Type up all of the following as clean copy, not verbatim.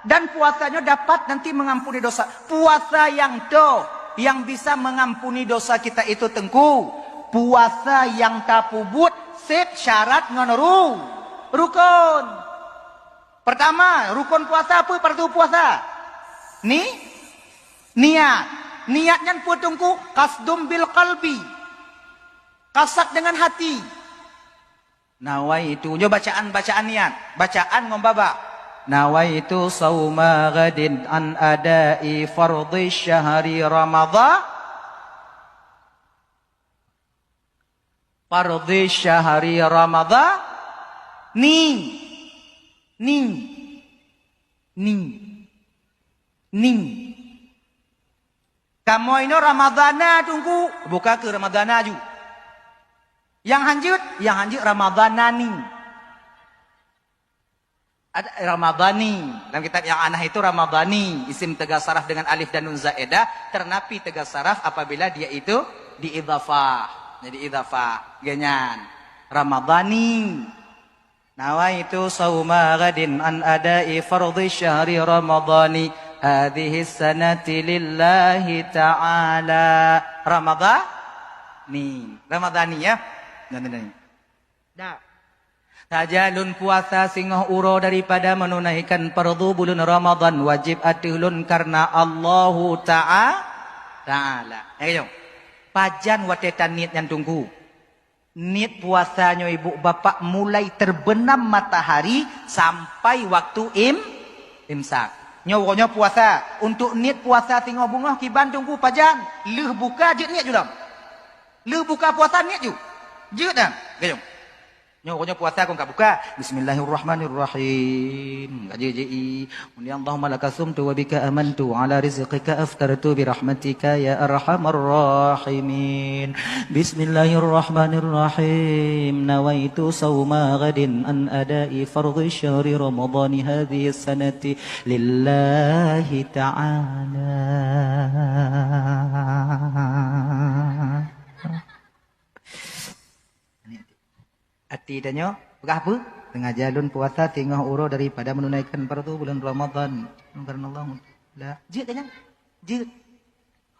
Dan puasanya dapat nanti mengampuni dosa. Puasa yang bisa mengampuni dosa kita itu tengku. Puasa yang tapubut set syarat ngonoru. Rukun. Pertama, rukun puasa apa? Fardu puasa. Niat. Niatnya pun tengku kasdum bil qalbi. Kasat dengan hati. Nawaitu. Jo bacaan niat. Bacaan ngombaba. Nawaitu sauma ghadin an adai fardhi syahri ramadhan. Fardhi syahri ramadhan. Ning. Kamu ini Ramadana tunggu. Buka ke Ramadana ju. Yang hanjut Ramadana ning. Ada Ramadhani. Dalam kitab yang anah itu Ramadhani. Isim tegas saraf dengan alif dan nun zaedah. Ternapi tegas saraf apabila dia itu diidhafah. Jadi idhafah. Genyan. Ramadhani. Nawaitu sauma ghadin an adai fardhi syahri ramadhani. Hadhihi sanati lillahi ta'ala. Ramadhani ya. Dah. Tajalun puasa singoh uro daripada menunaikan fardu bulan Ramadan wajib atulun karena Allahu Ta'ala. Ayo. Pajan watetan niat yang tunggu. Niat puasanya ibu bapak mulai terbenam matahari sampai waktu imsak. Nyawonya puasa. Untuk niat puasa singoh bunga kiban tunggu pajan. Leh buka je niat julam. Leh buka puasa niat ju. Je dah. Ayo. Nyokonya puasa aku enggak buka. Bismillahirrahmanirrahim. Gaji. Allahumma lakasumtu wa bika amantu ala rizqika aftartu bi rahmatika ya arhamar rahimin. Bismillahirrahmanirrahim. Nawaitu sawma ghadin an adai fardhi syahri ramadhani hadhihi sanati lillahi ta'ala. Arti danyo, apa? Tengah jalun puasa tengah uro daripada menunaikan fardu bulan Ramadan. Karena Allah la. Jid danyo. Jid.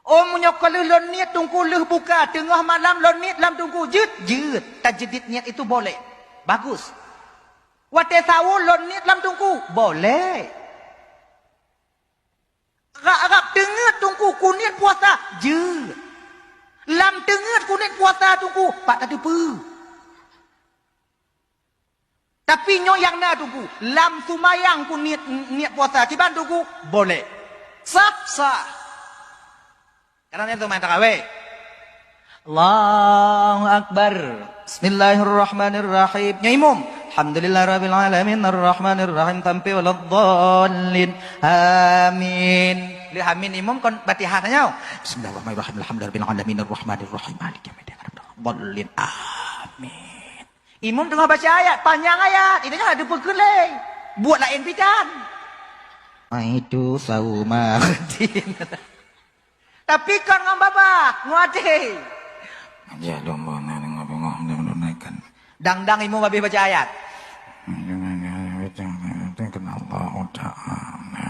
Oh menyokol lon niat tunggu leh buka tengah malam lon niat lam tunggu jid. Tajdid niat itu boleh. Bagus. Wate sawu lon niat lam tunggu boleh. Agak tengah tunggu kuniat puasa jid. Lam tengah kuniat puasa tunggu pak tadi pu. Tapi nyoyang na tunggu. Lam sumayang ku niat puasa. Ciban tunggu. Boleh. Sah. Karena itu main tarawih. Allahu Akbar. Bismillahirrahmanirrahim. Nyaimum. Alhamdulillahirrahmanirrahim. Ar-Rahmanirrahim. Sampai waladhalin. Amin. Lihat amin imum kon batihannya. Bismillahirrahmanirrahim. Alhamdulillahirrahmanirrahim. Ar-Rahmanirrahim. Maliki yaumiddin. Amin. Imam tengah baca ayat, panjang ayat. Itu ada pekelai. Buat lain pikan. Itu sauma. Tapi kan ngam baba, nguati. Ya domba menunaikan. Dang imam habis baca ayat. Allah Ta'ala.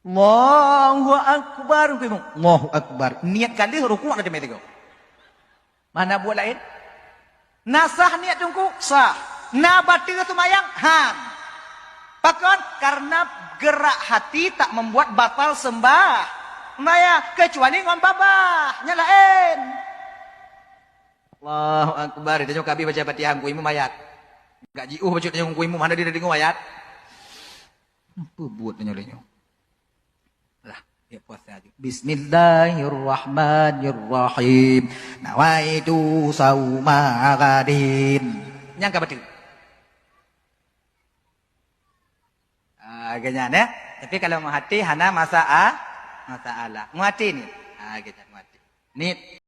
Allahu Akbar. Allahu Akbar. Niat kali rukuk ada di meja. Mana buat lain? Nasah niat tunggu sah. Na batil sumayang ham. Pakon karena gerak hati tak membuat batal sembah. Maya kecuali ngon babah nyalain. Allahu Akbar. Itu kabi baca Fatihah ku imam ayat. Enggak jiuh baca ku imam mana dia dengar ayat. Apa buat nyalanya? Lah, ya puasa aja. Bismillahirrahmanirrahim. Nawaitu sauma ghadin. Nyangka betul. Ganyan ya. Tapi kalau mau hati hana masalah. Mau hati ni. Kita mau hati. Nit.